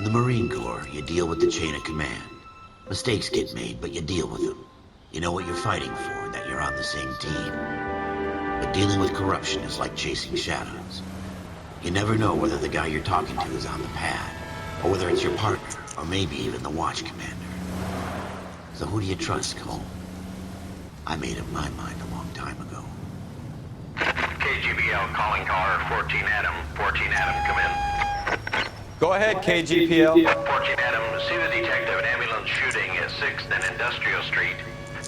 In the Marine Corps, you deal with the chain of command. Mistakes get made, but you deal with them. You know what you're fighting for and that you're on the same team. But dealing with corruption is like chasing shadows. You never know whether the guy you're talking to is on the pad, or whether it's your partner, or maybe even the watch commander. So who do you trust, Cole? I made up my mind a long time ago. KGBL calling caller 14 Adam. 14 Adam, come in. Go ahead, KGPL. 14 Adam, see the detective, an ambulance shooting at 6th and Industrial Street.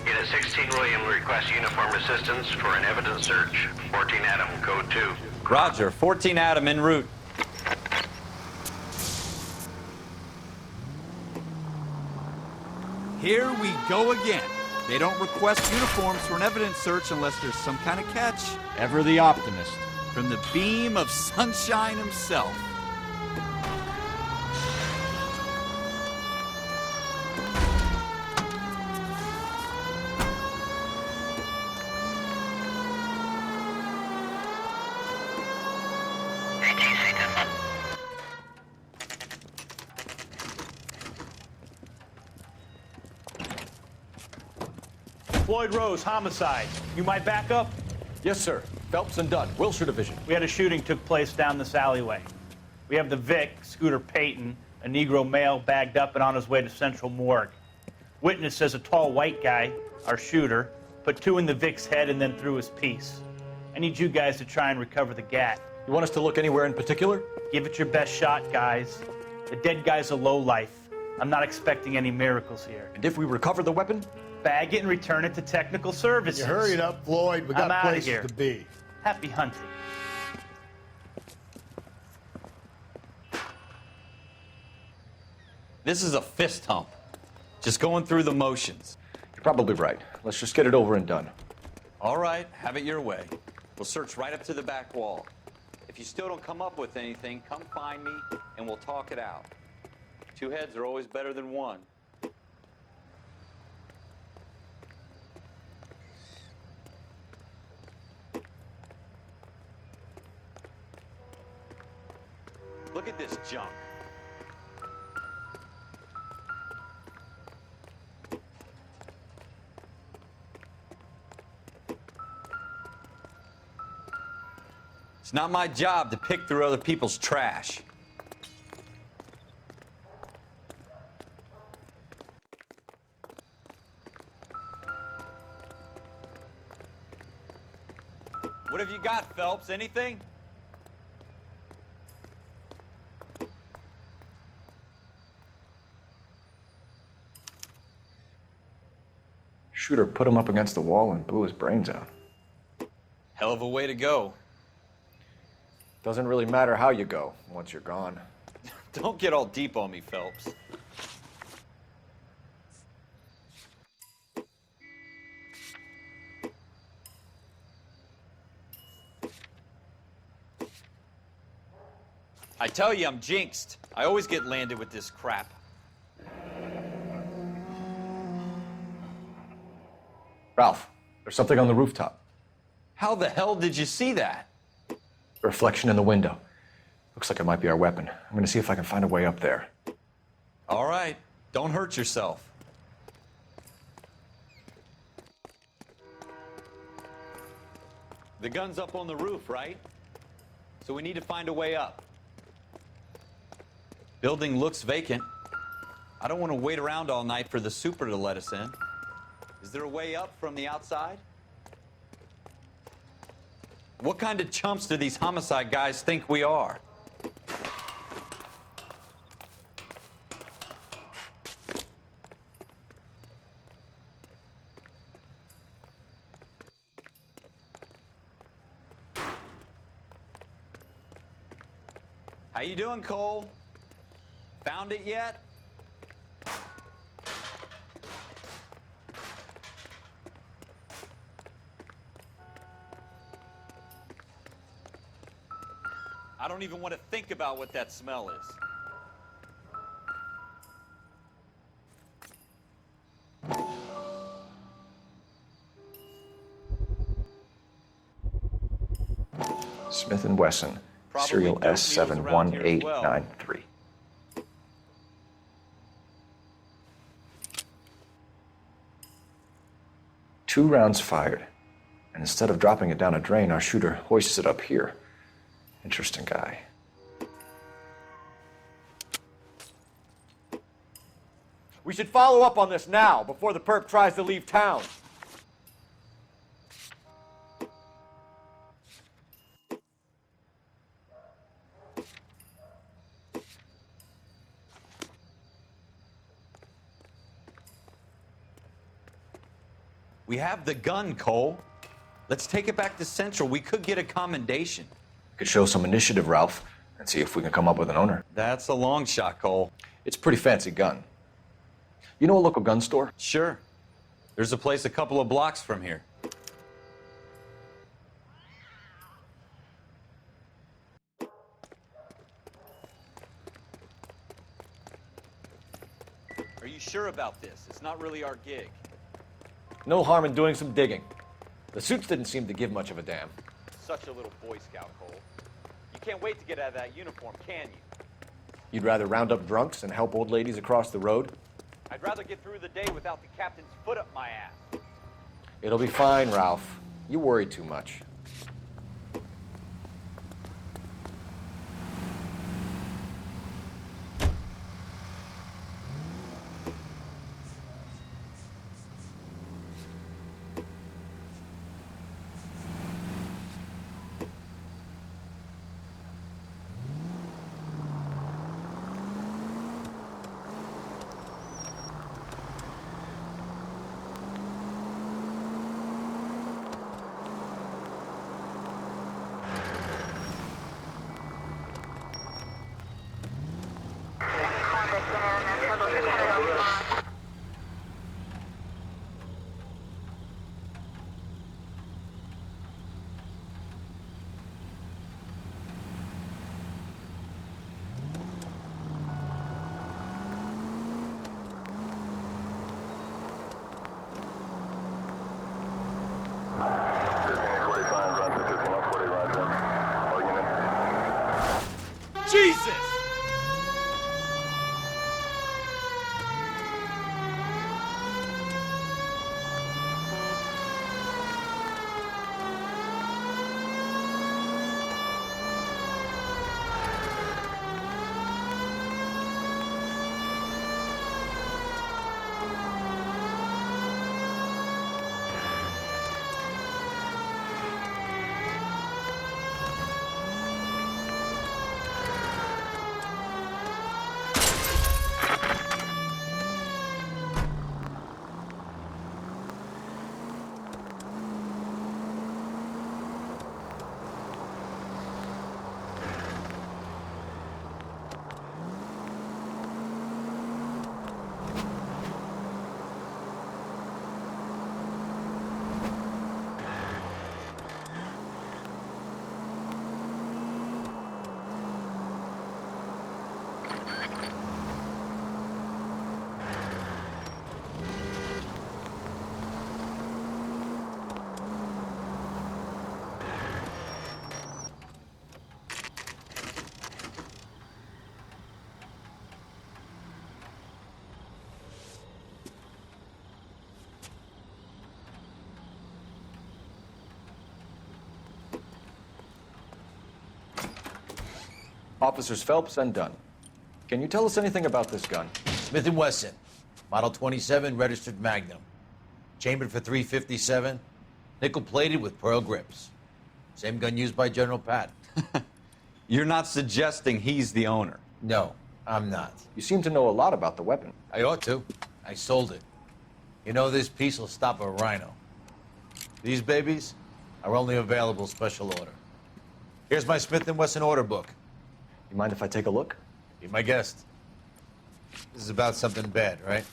Unit 16 William requests uniform assistance for an evidence search. 14 Adam, code 2. Roger, 14 Adam en route. Here we go again. They don't request uniforms for an evidence search unless there's some kind of catch. Ever the optimist. From the beam of sunshine himself. Floyd Rose, homicide. You might back up? Yes, sir. Phelps and Dunn, Wilshire Division. We had a shooting took place down this alleyway. We have the Vic, Scooter Payton, a Negro male bagged up and on his way to Central Morgue. Witness says a tall white guy, our shooter, put 2 in the Vic's head and then threw his piece. I need you guys to try and recover the gat. You want us to look anywhere in particular? Give it your best shot, guys. The dead guy's a lowlife. I'm not expecting any miracles here. And if we recover the weapon? Bag it and return it to technical services. You hurry it up, Floyd. We I'm got outta places here. to be. Happy hunting. This is a fist hump. Just going through the motions. You're probably right. Let's just get it over and done. All right, have it your way. We'll search right up to the back wall. If you still don't come up with anything, come find me and we'll talk it out. 2 heads are always better than 1. Look at this junk. It's not my job to pick through other people's trash. What have you got, Phelps? Anything? Shooter put him up against the wall and blew his brains out. Hell of a way to go. Doesn't really matter how you go once you're gone. Don't get all deep on me, Phelps. I tell you, I'm jinxed. I always get landed with this crap. Ralph, there's something on the rooftop. How the hell did you see that? A reflection in the window. Looks like it might be our weapon. I'm gonna see if I can find a way up there. All right, don't hurt yourself. The gun's up on the roof, right? So we need to find a way up. Building looks vacant. I don't want to wait around all night for the super to let us in. Is there a way up from the outside? What kind of chumps do these homicide guys think we are? How you doing, Cole? Found it yet? I don't even want to think about what that smell is. Smith & Wesson, Probably serial dope needles around here as well. S71893. 2 rounds fired. And instead of dropping it down a drain, our shooter hoists it up here. Interesting guy. We should follow up on this now, before the perp tries to leave town. We have the gun, Cole. Let's take it back to Central. We could get a commendation. We could show some initiative, Ralph, and see if we can come up with an owner. That's a long shot, Cole. It's a pretty fancy gun. You know a local gun store? Sure. There's a place a couple of blocks from here. Are you sure about this? It's not really our gig. No harm in doing some digging. The suits didn't seem to give much of a damn. Such a little Boy Scout, Cole. You can't wait to get out of that uniform, can you? You'd rather round up drunks and help old ladies across the road? I'd rather get through the day without the captain's foot up my ass. It'll be fine, Ralph. You worry too much. Jesus! Officers Phelps and Dunn. Can you tell us anything about this gun? Smith & Wesson, Model 27, registered Magnum. Chambered for .357, nickel-plated with pearl grips. Same gun used by General Patton. You're not suggesting he's the owner? No, I'm not. You seem to know a lot about the weapon. I ought to. I sold it. You know, this piece will stop a rhino. These babies are only available special order. Here's my Smith & Wesson order book. You mind if I take a look? Be my guest. This is about something bad, right?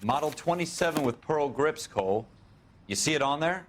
Model 27 with pearl grips, Cole. You see it on there?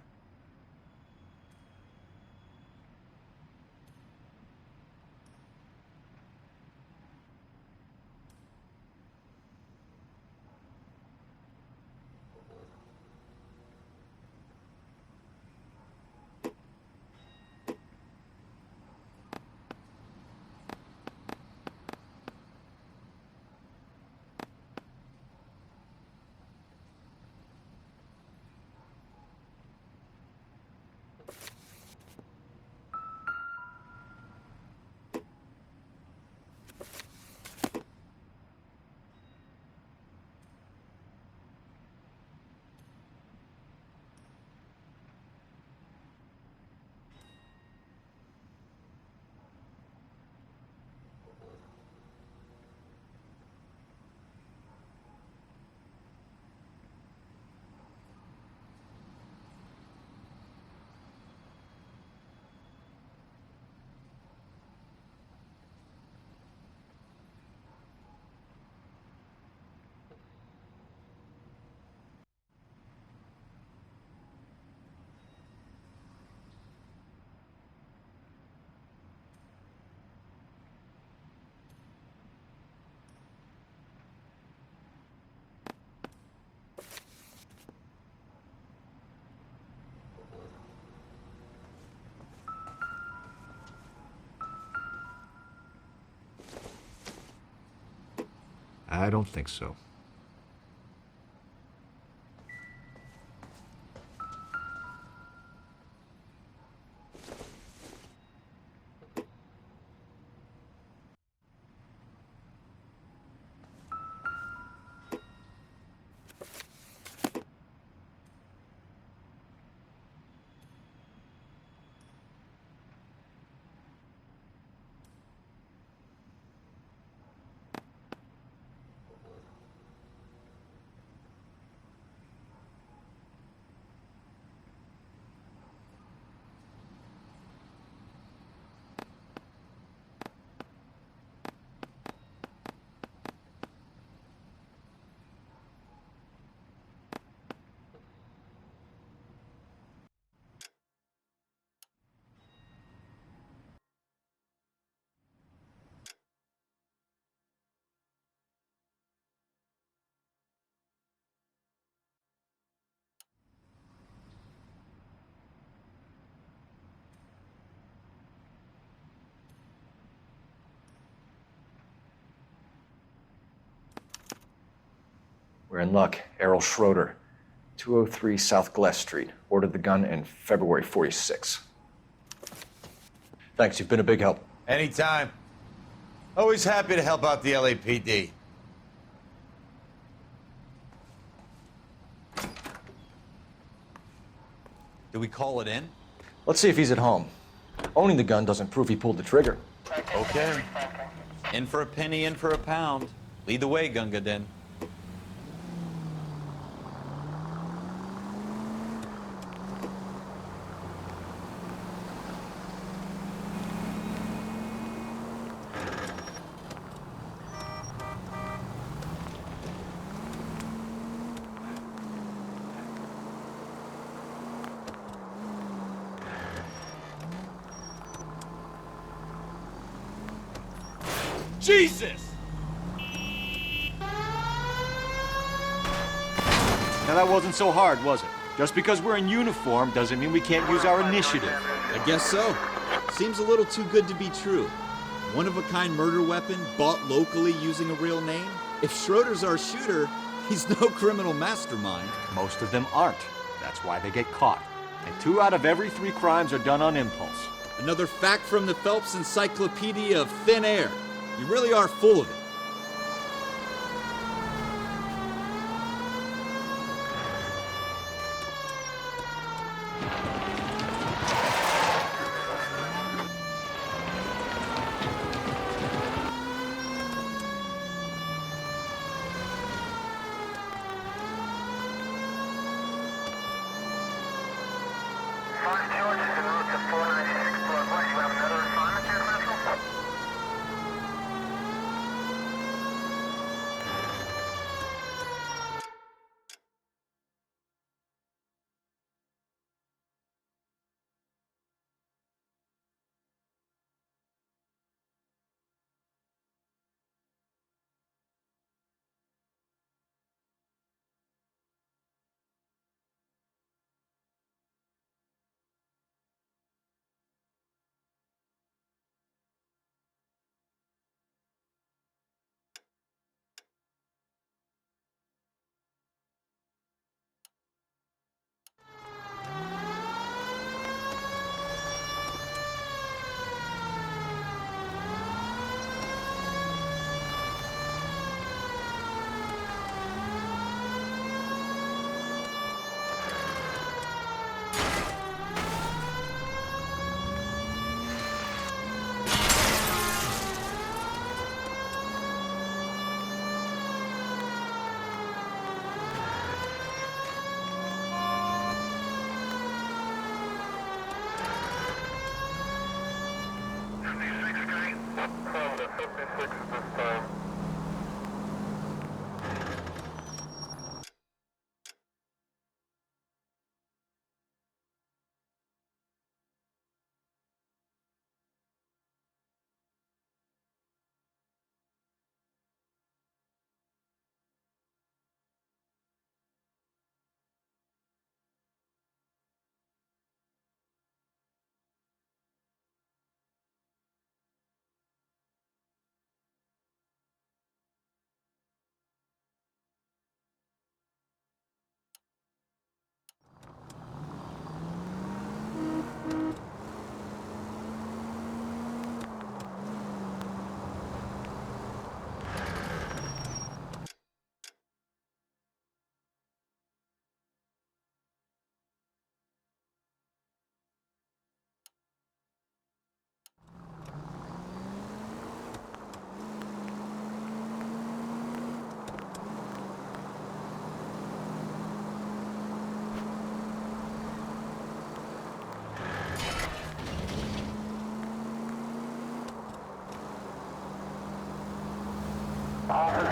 I don't think so. We're in luck. Errol Schroeder, 203 South Glass Street. Ordered the gun in February 46. Thanks, you've been a big help. Anytime. Always happy to help out the LAPD. Do we call it in? Let's see if he's at home. Owning the gun doesn't prove he pulled the trigger. Okay. In for a penny, in for a pound. Lead the way, Gunga Din. Jesus! Now that wasn't so hard, was it? Just because we're in uniform doesn't mean we can't use our initiative. I guess so. Seems a little too good to be true. One-of-a-kind murder weapon bought locally using a real name? If Schroeder's our shooter, he's no criminal mastermind. Most of them aren't. That's why they get caught. And 2 out of every 3 crimes are done on impulse. Another fact from the Phelps Encyclopedia of Thin Air. You really are full of it.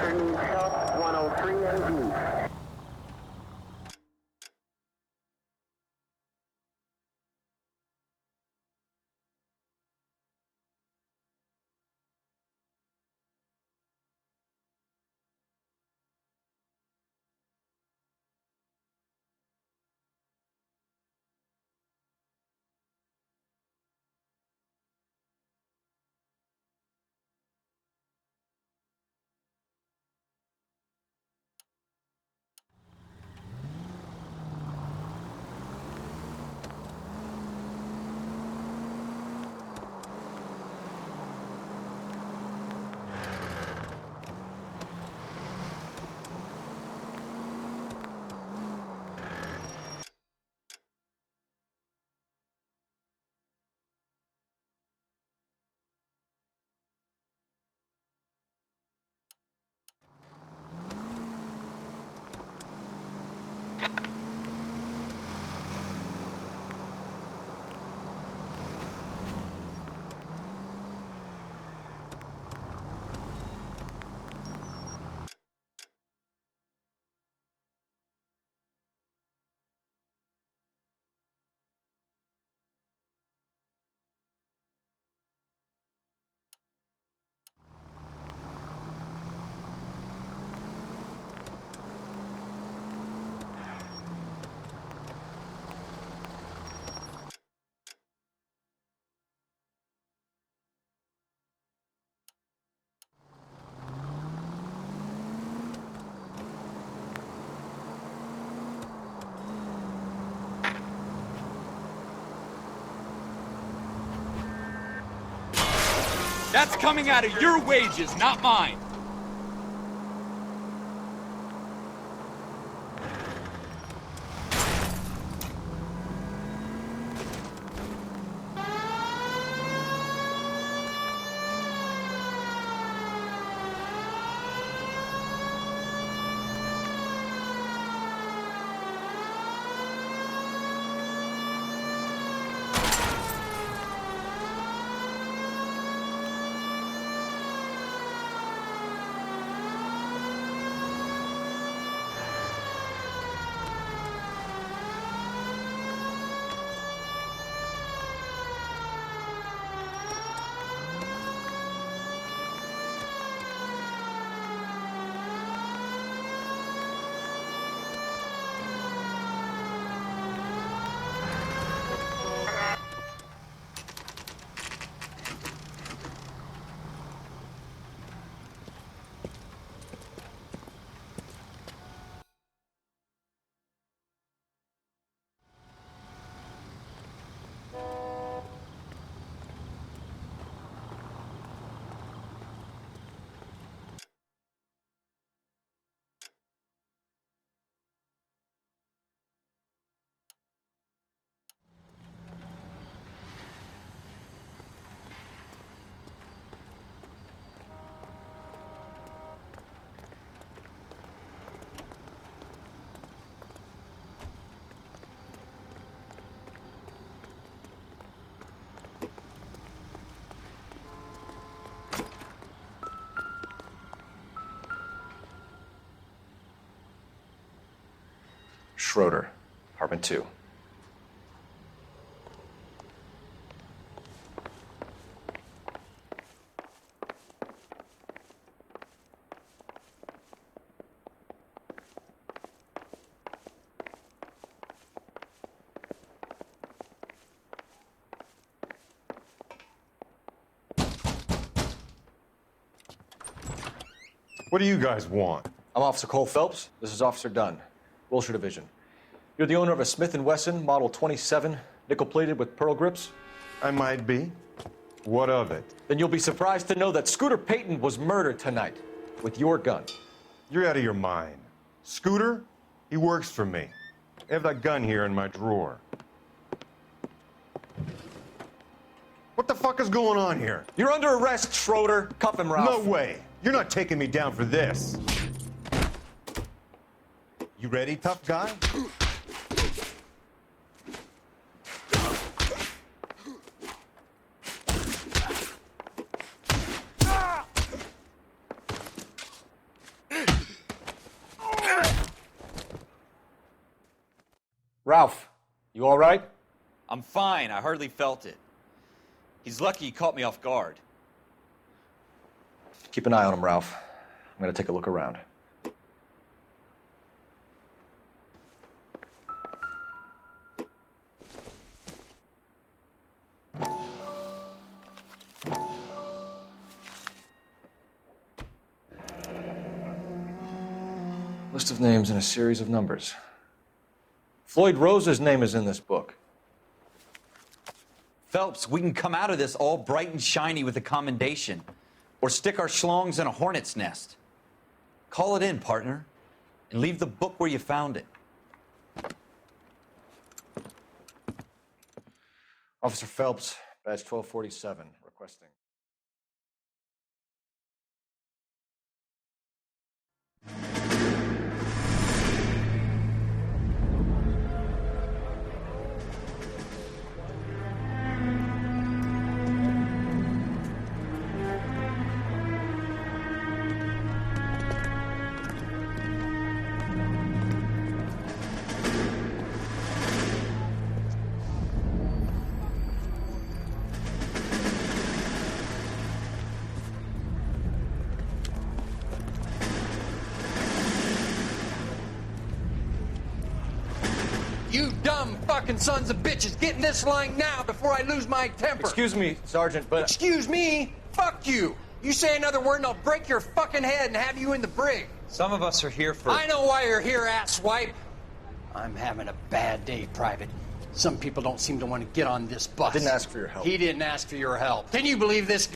Officer needs help, 103 NG. That's coming out of your wages, not mine. Schroeder, apartment 2. What do you guys want? I'm Officer Cole Phelps. This is Officer Dunn, Wilshire Division. You're the owner of a Smith & Wesson Model 27, nickel-plated with pearl grips? I might be. What of it? Then you'll be surprised to know that Scooter Payton was murdered tonight with your gun. You're out of your mind. Scooter? He works for me. I have that gun here in my drawer. What the fuck is going on here? You're under arrest, Schroeder. Cuff him, Ralph. No way. You're not taking me down for this. You ready, tough guy? Ralph, you all right? I'm fine. I hardly felt it. He's lucky he caught me off guard. Keep an eye on him, Ralph. I'm gonna take a look around. List of names and a series of numbers. Floyd Rose's name is in this book. Phelps, we can come out of this all bright and shiny with a commendation. Or stick our schlongs in a hornet's nest. Call it in, partner. And leave the book where you found it. Officer Phelps, badge 1247, requesting. You dumb fucking sons of bitches, get in this line now before I lose my temper. Excuse me, Sergeant, but... Excuse me? Fuck you. You say another word and I'll break your fucking head and have you in the brig. Some of us are here for... I know why you're here, asswipe. I'm having a bad day, Private. Some people don't seem to want to get on this bus. Didn't ask for your help. He didn't ask for your help. Can you believe this?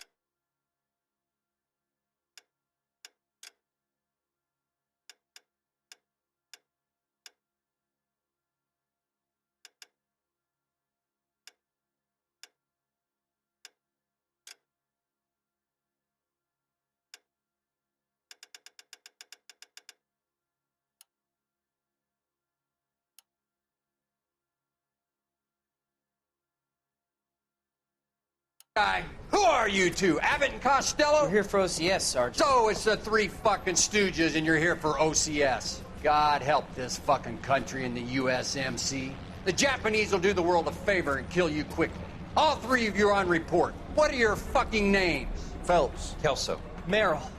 Guy, who are you two? Abbott and Costello? We're here for OCS, Sergeant. So it's the three fucking stooges and you're here for OCS. God help this fucking country and the USMC. The Japanese will do the world a favor and kill you quickly. All three of you are on report. What are your fucking names? Phelps. Kelso. Merrill.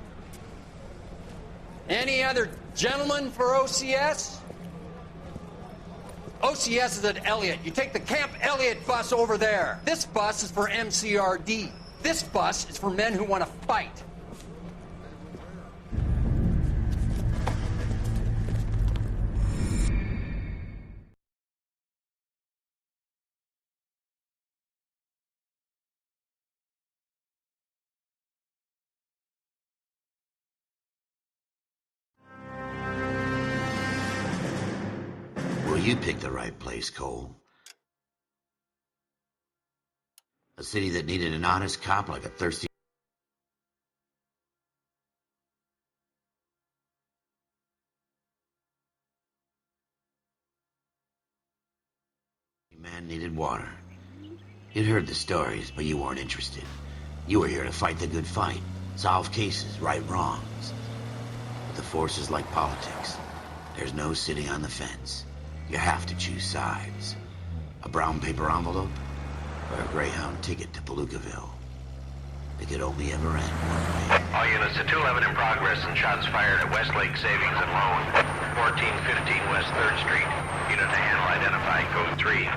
Any other gentlemen for OCS? OCS is at Elliott. You take the Camp Elliott bus over there. This bus is for MCRD. This bus is for men who want to fight. Well, you picked the right place, Cole. A city that needed an honest cop like a thirsty man needed water. You'd heard the stories, but you weren't interested. You were here to fight the good fight, solve cases, right wrongs. But the force is like politics. There's no sitting on the fence. You have to choose sides. A brown paper envelope or a Greyhound ticket to Palookaville. It could only ever end one way. All units to 211 in progress and shots fired at Westlake Savings and Loan, 1415 West 3rd Street. Unit to handle identified, code 3.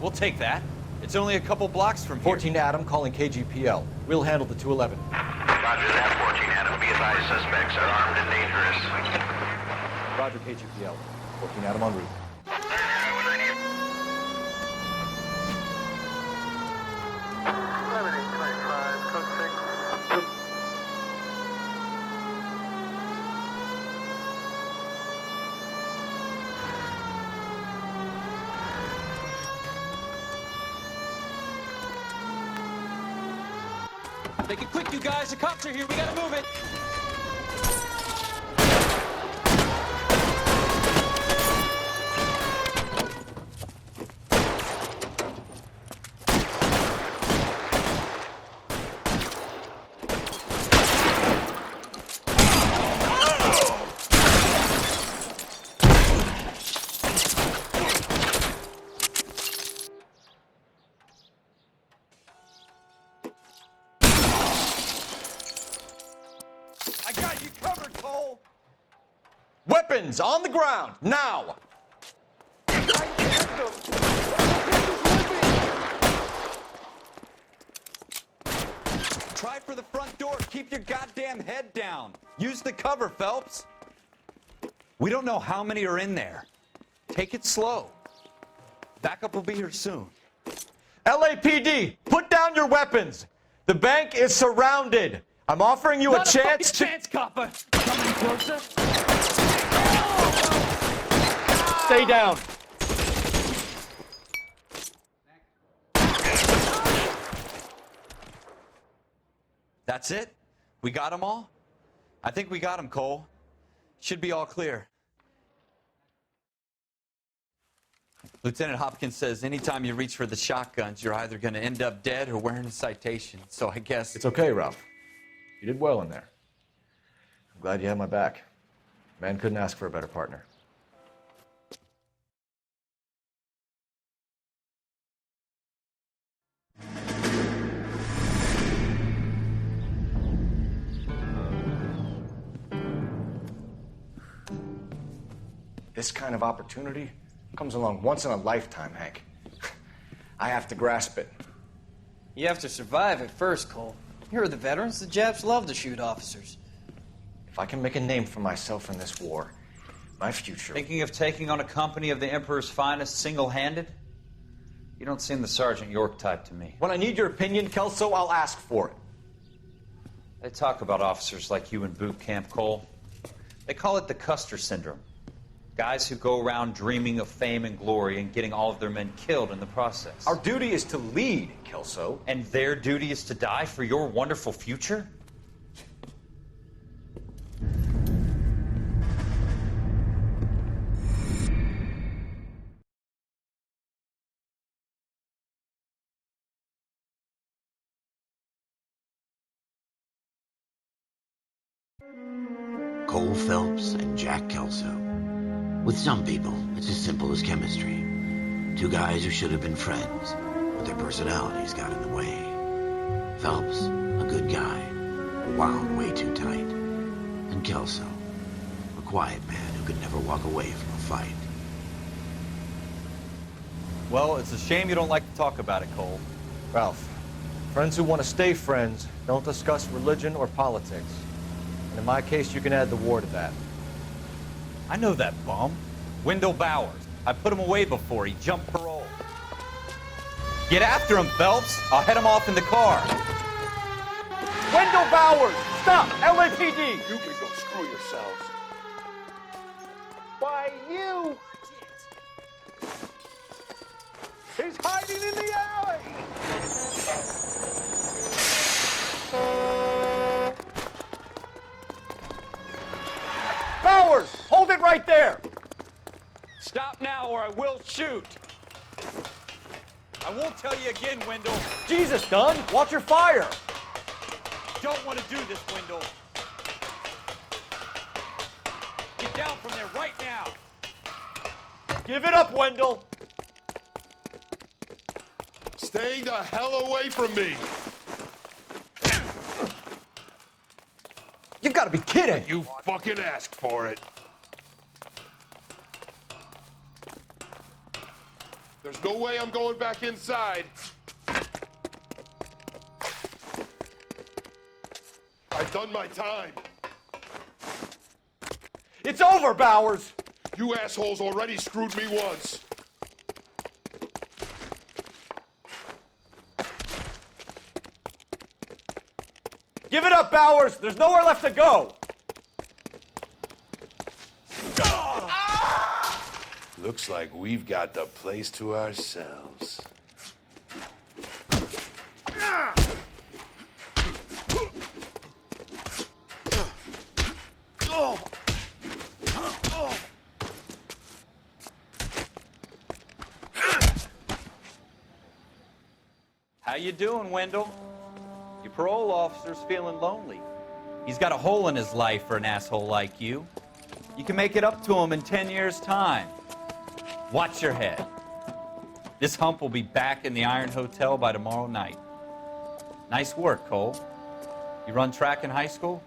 We'll take that. It's only a couple blocks from here. 14 Adam calling KGPL. We'll handle the 211. Roger that, 14 Adam. Be advised, suspects are armed and dangerous. Roger, KGPL. 14 Adam en route. Make it quick, you guys. The cops are here. We gotta move it. I got you covered, Cole! Weapons on the ground, now! Try for the front door. Keep your goddamn head down. Use the cover, Phelps. We don't know how many are in there. Take it slow. Backup will be here soon. LAPD, put down your weapons. The bank is surrounded. I'm offering you a chance to... Chance, copper. Coming closer. Stay down. That's it? We got them all? I think we got them, Cole. Should be all clear. Lieutenant Hopkins says anytime you reach for the shotguns, you're either going to end up dead or wearing a citation. So I guess... It's okay, Ralph. You did well in there. I'm glad you had my back. Man couldn't ask for a better partner. This kind of opportunity comes along once in a lifetime, Hank. I have to grasp it. You have to survive it first, Cole. Here are the veterans. The Japs love to shoot officers. If I can make a name for myself in this war, my future... Thinking of taking on a company of the Emperor's finest single-handed? You don't seem the Sergeant York type to me. When I need your opinion, Kelso, I'll ask for it. They talk about officers like you in boot camp, Cole. They call it the Custer syndrome. Guys who go around dreaming of fame and glory and getting all of their men killed in the process. Our duty is to lead, Kelso. And their duty is to die for your wonderful future? Cole Phelps and Jack Kelso. With some people, it's as simple as chemistry. Two guys who should have been friends, but their personalities got in the way. Phelps, a good guy, wound way too tight. And Kelso, a quiet man who could never walk away from a fight. Well, it's a shame you don't like to talk about it, Cole. Ralph, friends who want to stay friends don't discuss religion or politics. And in my case, you can add the war to that. I know that bum. Wendell Bowers. I put him away before. He jumped parole. Get after him, Phelps. I'll head him off in the car. Wendell Bowers! Stop! LAPD! You can go screw yourselves. Why, you! He's hiding in the alley! Bowers! Hold it right there! Stop now or I will shoot. I won't tell you again, Wendell. Jesus, Dunn! Watch your fire! Don't want to do this, Wendell. Get down from there right now. Give it up, Wendell! Stay the hell away from me. You've got to be kidding! You fucking asked for it. There's no way I'm going back inside. I've done my time. It's over, Bowers! You assholes already screwed me once. Give it up, Bowers! There's nowhere left to go! Looks like we've got the place to ourselves. How you doing, Wendell? Your parole officer's feeling lonely. He's got a hole in his life for an asshole like you. You can make it up to him in 10 years' time. Watch your head. This hump will be back in the Iron Hotel by tomorrow night. Nice work, Cole. You run track in high school?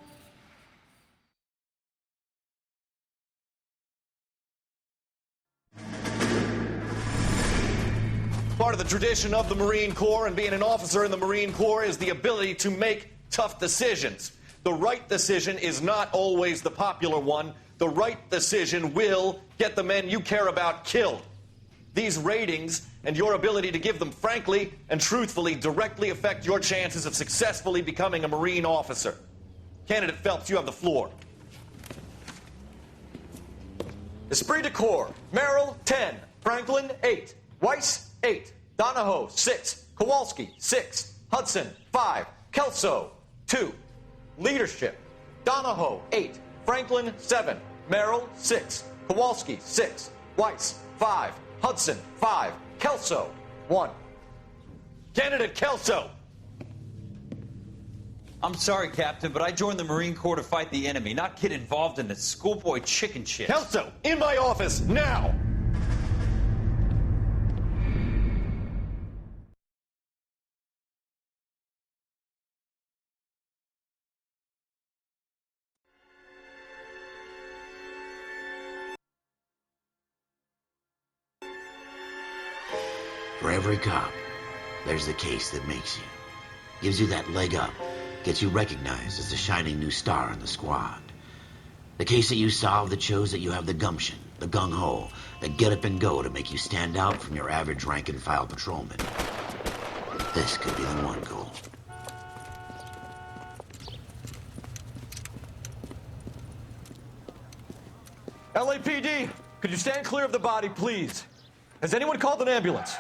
Part of the tradition of the Marine Corps and being an officer in the Marine Corps is the ability to make tough decisions. The right decision is not always the popular one. The right decision will get the men you care about killed. These ratings and your ability to give them frankly and truthfully directly affect your chances of successfully becoming a Marine officer. Candidate Phelps, you have the floor. Esprit de Corps, Merrill, 10. Franklin, 8. Weiss, 8. Donahoe, 6. Kowalski, 6. Hudson, 5. Kelso, 2. Leadership, Donahoe, 8. Franklin, 7. Merrill, 6. Kowalski, 6. Weiss, 5. Hudson, 5. Kelso, 1. Candidate Kelso! I'm sorry, Captain, but I joined the Marine Corps to fight the enemy, not get involved in the schoolboy chicken shit. Kelso, in my office, now! For every cop, there's the case that makes you. Gives you that leg up. Gets you recognized as the shining new star in the squad. The case that you solve that shows that you have the gumption, the gung-ho, the get up and go to make you stand out from your average rank-and-file patrolman. This could be the one, Cole. LAPD, could you stand clear of the body, please? Has anyone called an ambulance?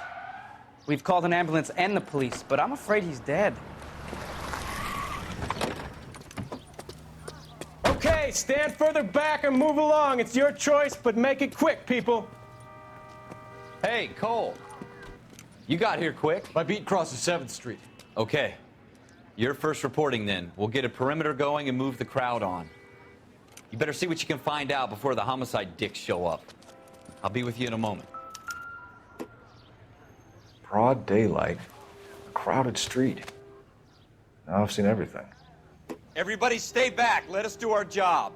We've called an ambulance and the police, but I'm afraid he's dead. Okay, stand further back and move along. It's your choice, but make it quick, people. Hey, Cole. You got here quick. My beat crosses 7th Street. Okay. You're first reporting then. We'll get a perimeter going and move the crowd on. You better see what you can find out before the homicide dicks show up. I'll be with you in a moment. Broad daylight, a crowded street. Now I've seen everything. Everybody stay back. Let us do our job.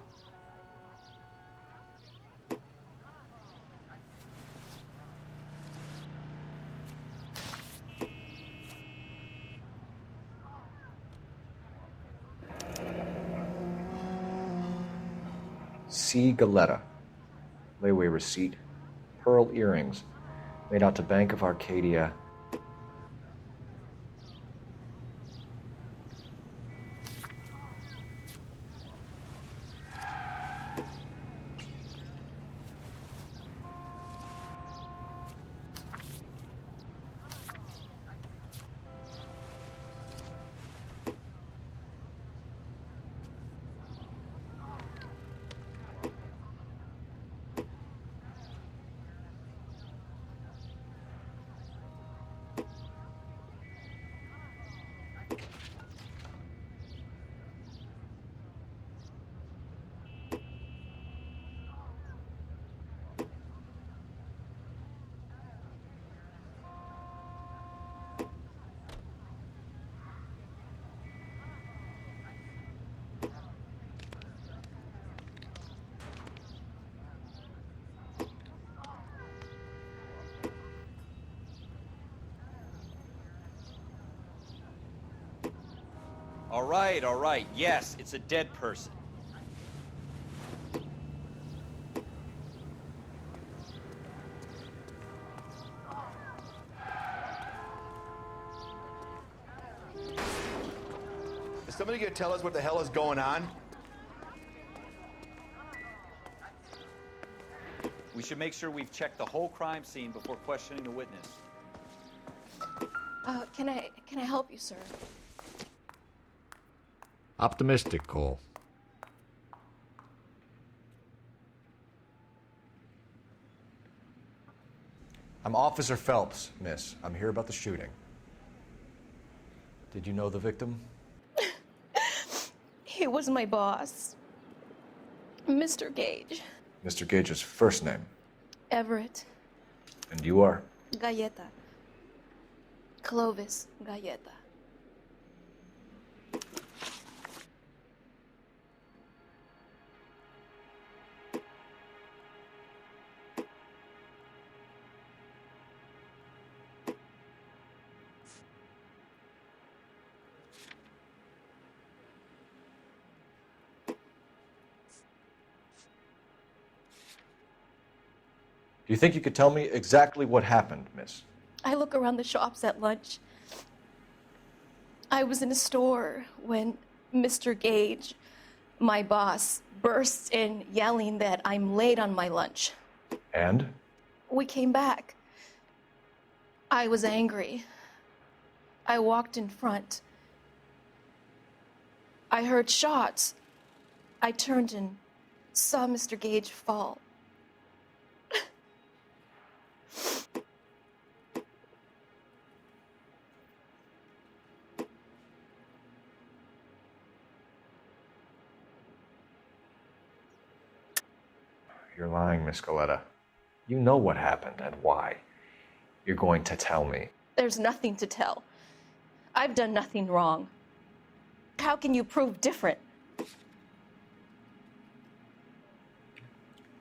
C. Galetta. Layaway receipt. Pearl earrings. Made out to Bank of Arcadia. All right. Yes, it's a dead person. Is somebody gonna tell us what the hell is going on? We should make sure we've checked the whole crime scene before questioning the witness. Can I help you, sir? Optimistic, Cole. I'm Officer Phelps, miss. I'm here about the shooting. Did you know the victim? He was my boss, Mr. Gage. Mr. Gage's first name. Everett. And you are? Galleta. Clovis Galleta. Do you think you could tell me exactly what happened, miss? I look around the shops at lunch. I was in a store when Mr. Gage, my boss, bursts in yelling that I'm late on my lunch. And? We came back. I was angry. I walked in front. I heard shots. I turned and saw Mr. Gage fall. You're lying, Miss Coletta. You know what happened and why. You're going to tell me. There's nothing to tell. I've done nothing wrong. How can you prove different?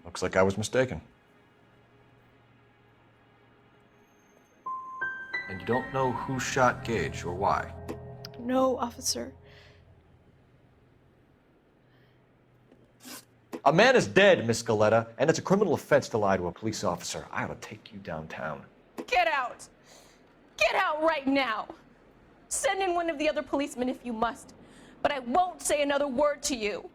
Looks like I was mistaken. And you don't know who shot Gage or why? No, officer. A man is dead, Miss Coletta, and it's a criminal offense to lie to a police officer. I ought to take you downtown. Get out! Get out right now! Send in one of the other policemen if you must, but I won't say another word to you.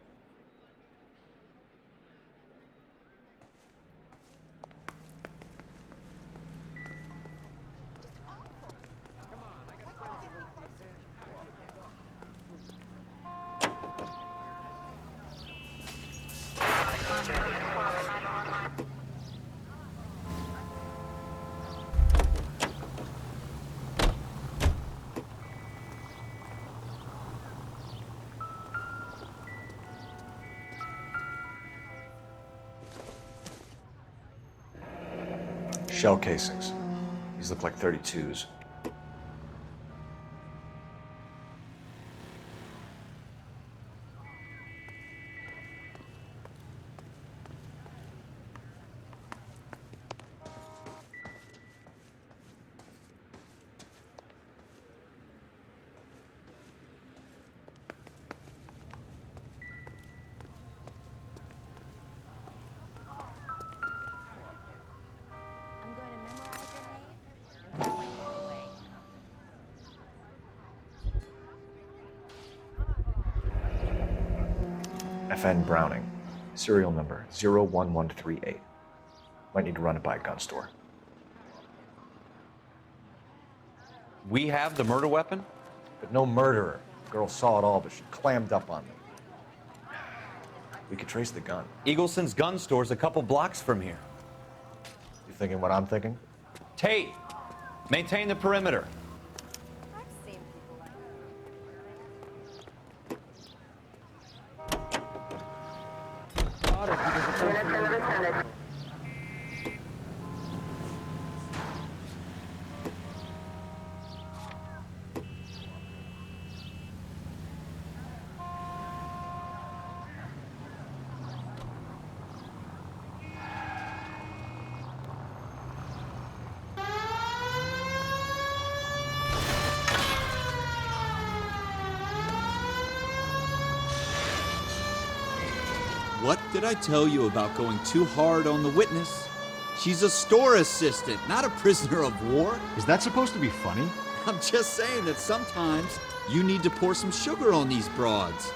Shell casings. These look like 32s. FN Browning, serial number 01138. Might need to run it by a gun store. We have the murder weapon? But no murderer. The girl saw it all, but she clammed up on me. We could trace the gun. Eagleson's gun store's a couple blocks from here. You thinking what I'm thinking? Tate, maintain the perimeter. What did I tell you about going too hard on the witness? She's a store assistant, not a prisoner of war. Is that supposed to be funny? I'm just saying that sometimes you need to pour some sugar on these broads.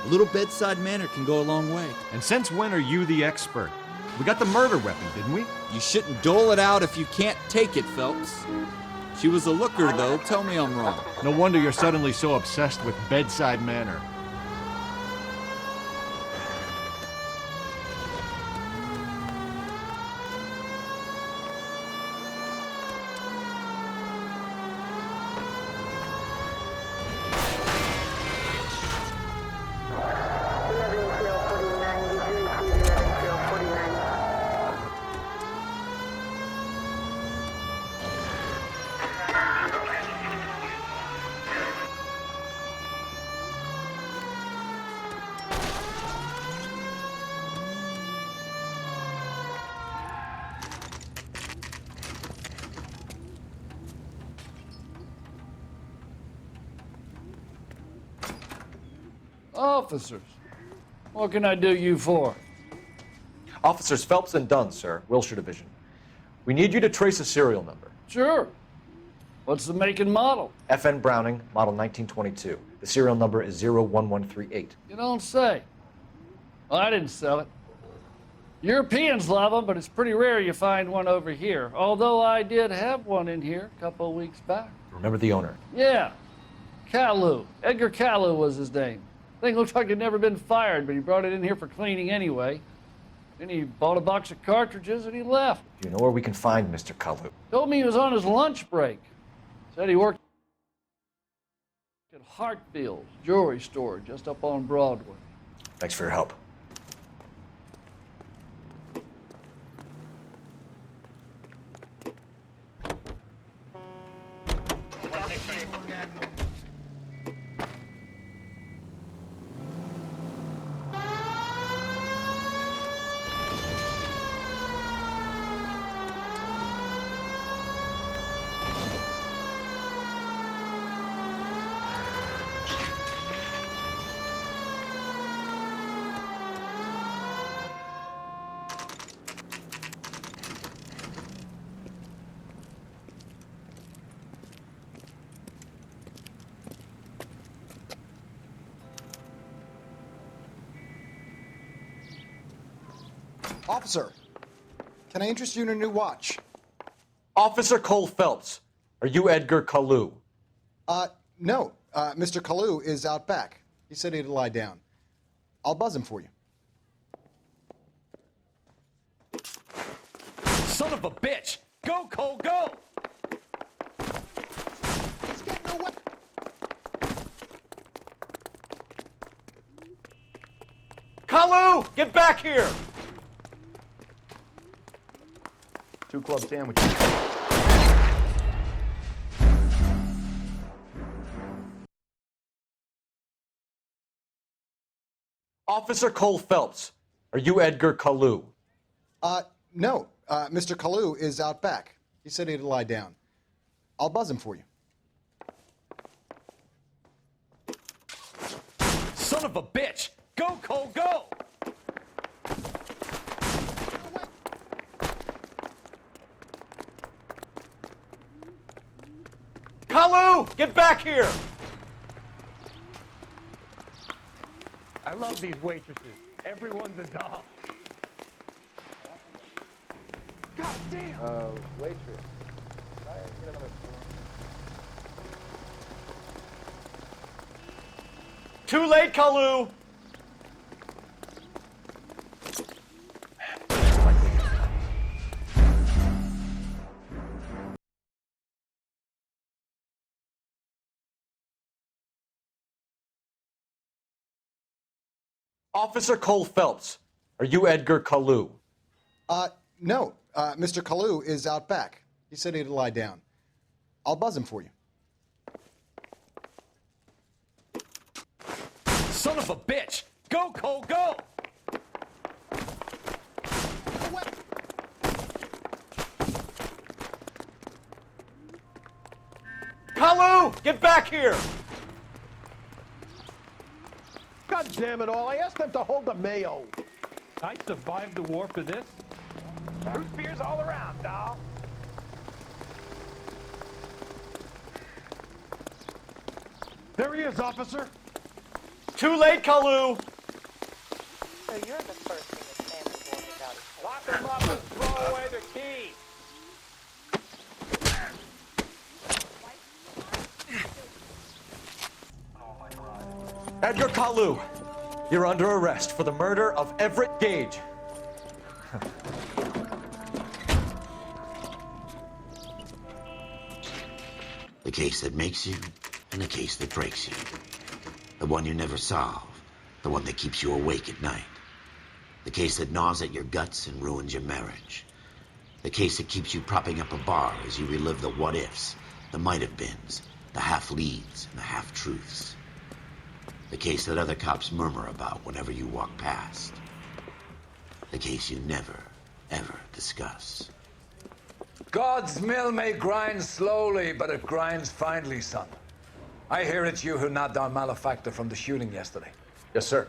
A little bedside manner can go a long way. And since when are you the expert? We got the murder weapon, didn't we? You shouldn't dole it out if you can't take it, Phelps. She was a looker, though. Tell me I'm wrong. No wonder you're suddenly so obsessed with bedside manner. Officers, what can I do you for? Officers Phelps and Dunn, sir, Wilshire Division. We need you to trace a serial number. Sure. What's the make and model? FN Browning, model 1922. The serial number is 01138. You don't say. Well, I didn't sell it. Europeans love them, but it's pretty rare you find one over here. Although I did have one in here a couple of weeks back. Remember the owner? Yeah. Kalu. Edgar Kalu was his name. Thing looks like he'd never been fired, but he brought it in here for cleaning anyway. Then he bought a box of cartridges and he left. Do you know where we can find Mr. Kalu? Told me he was on his lunch break. Said he worked at Hartfield's jewelry store just up on Broadway. Thanks for your help. Officer, can I interest you in a new watch? Officer Cole Phelps, are you Edgar Kalu? No. Mr. Kalu is out back. He said he'd lie down. I'll buzz him for you. Son of a bitch! Go, Cole, go! He's getting away. Kalu! Get back here! 2 club sandwiches. Officer Cole Phelps, are you Edgar Kalu? No. Mr. Kalu is out back. He said he'd lie down. I'll buzz him for you. Son of a bitch! Go, Cole, go! Kalu! Get back here! I love these waitresses. Everyone's a doll. God damn! Waitress. Too late, Kalu! Officer Cole Phelps, are you Edgar Kalu? No. Mr. Kalu is out back. He said he'd lie down. I'll buzz him for you. Son of a bitch! Go, Cole, go! Kalu! Get back here! God damn it all. I asked them to hold the mayo. I survived the war for this. Root beers all around, doll. There he is, officer. Too late, Kalu! So you're the person that stands for without a Lock him up and throw away the key. Edgar Kalu, you're under arrest for the murder of Everett Gage. The case that makes you and the case that breaks you. The one you never solve. The one that keeps you awake at night. The case that gnaws at your guts and ruins your marriage. The case that keeps you propping up a bar as you relive the what-ifs, the might-have-beens, the half-leads, and the half-truths. The case that other cops murmur about whenever you walk past. The case you never, ever discuss. God's mill may grind slowly, but it grinds finely, son. I hear it's you who nabbed our malefactor from the shooting yesterday. Yes, sir.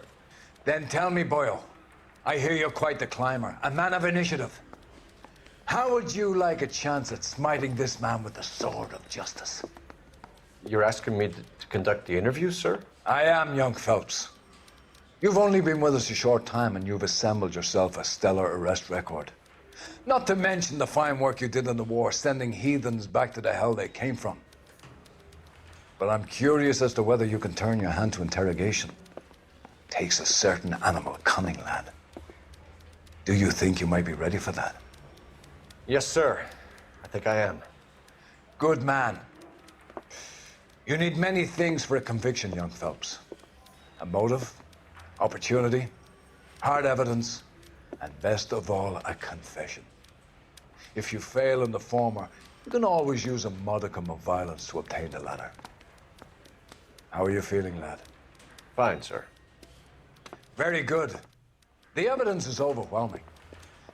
Then tell me, boyo, I hear you're quite the climber, a man of initiative. How would you like a chance at smiting this man with the sword of justice? You're asking me to conduct the interview, sir? I am, young Phelps. You've only been with us a short time and you've assembled yourself a stellar arrest record. Not to mention the fine work you did in the war, sending heathens back to the hell they came from. But I'm curious as to whether you can turn your hand to interrogation. Takes a certain animal cunning, lad. Do you think you might be ready for that? Yes, sir. I think I am. Good man. You need many things for a conviction, young Phelps. A motive, opportunity, hard evidence, and best of all, a confession. If you fail in the former, you can always use a modicum of violence to obtain the latter. How are you feeling, lad? Fine, sir. Very good. The evidence is overwhelming.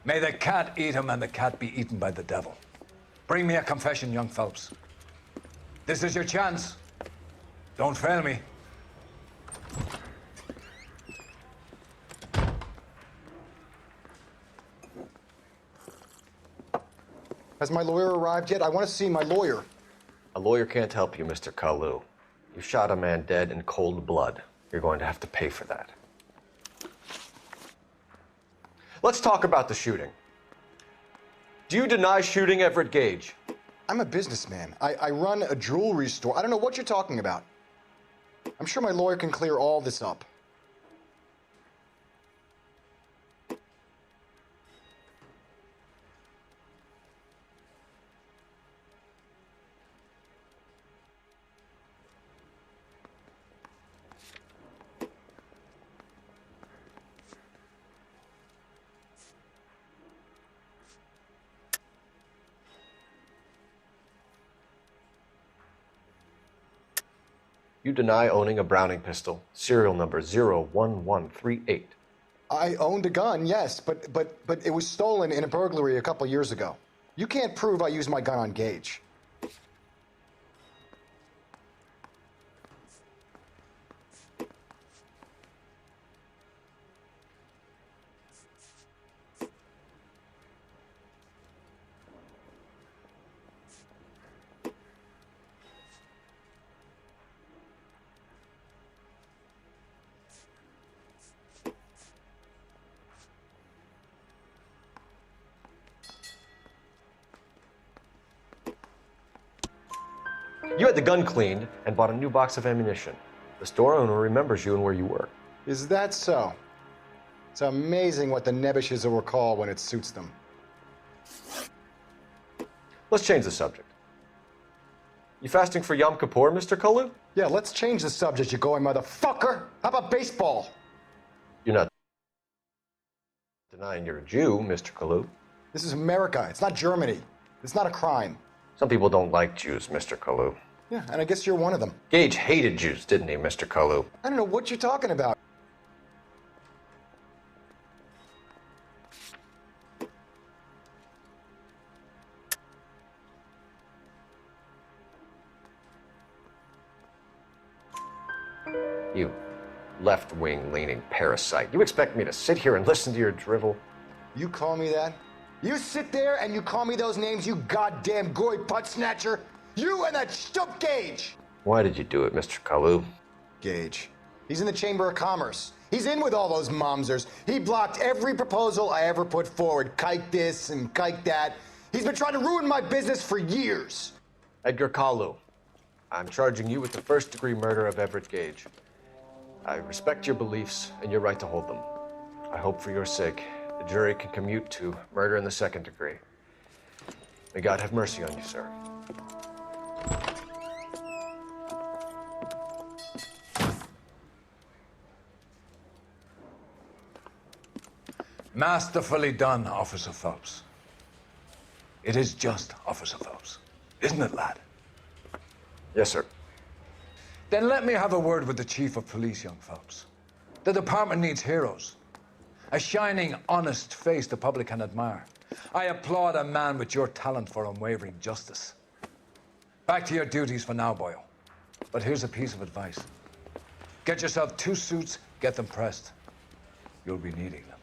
May the cat eat him and the cat be eaten by the devil. Bring me a confession, young Phelps. This is your chance. Don't fail me. Has my lawyer arrived yet? I want to see my lawyer. A lawyer can't help you, Mr. Kalu. You shot a man dead in cold blood. You're going to have to pay for that. Let's talk about the shooting. Do you deny shooting Everett Gage? I'm a businessman. I run a jewelry store. I don't know what you're talking about. I'm sure my lawyer can clear all this up. You deny owning a Browning pistol, serial number 01138. I owned a gun, yes, but it was stolen in a burglary a couple years ago. You can't prove I used my gun on Gage. You had the gun cleaned and bought a new box of ammunition. The store owner remembers you and where you were. Is that so? It's amazing what the Nebbishes will recall when it suits them. Let's change the subject. You fasting for Yom Kippur, Mr. Kalu? Yeah, let's change the subject, you going motherfucker. How about baseball? You're not denying you're a Jew, Mr. Kalu. This is America. It's not Germany. It's not a crime. Some people don't like Jews, Mr. Kalu. Yeah, and I guess you're one of them. Gage hated Jews, didn't he, Mr. Kalu? I don't know what you're talking about. You left-wing leaning parasite. You expect me to sit here and listen to your drivel? You call me that? You sit there and you call me those names, you goddamn goy putt snatcher? You and that stup Gage! Why did you do it, Mr. Kalu? Gage. He's in the Chamber of Commerce. He's in with all those momsers. He blocked every proposal I ever put forward. Kike this and kike that. He's been trying to ruin my business for years. Edgar Kalu, I'm charging you with the first-degree murder of Everett Gage. I respect your beliefs and your right to hold them. I hope for your sake the jury can commute to murder in the second degree. May God have mercy on you, sir. Masterfully done, Officer Phelps. It is just Officer Phelps, isn't it, lad? Yes, sir. Then let me have a word with the Chief of Police, young Phelps. The department needs heroes. A shining, honest face the public can admire. I applaud a man with your talent for unwavering justice. Back to your duties for now, boyo. But here's a piece of advice. Get yourself 2 suits, get them pressed. You'll be needing them.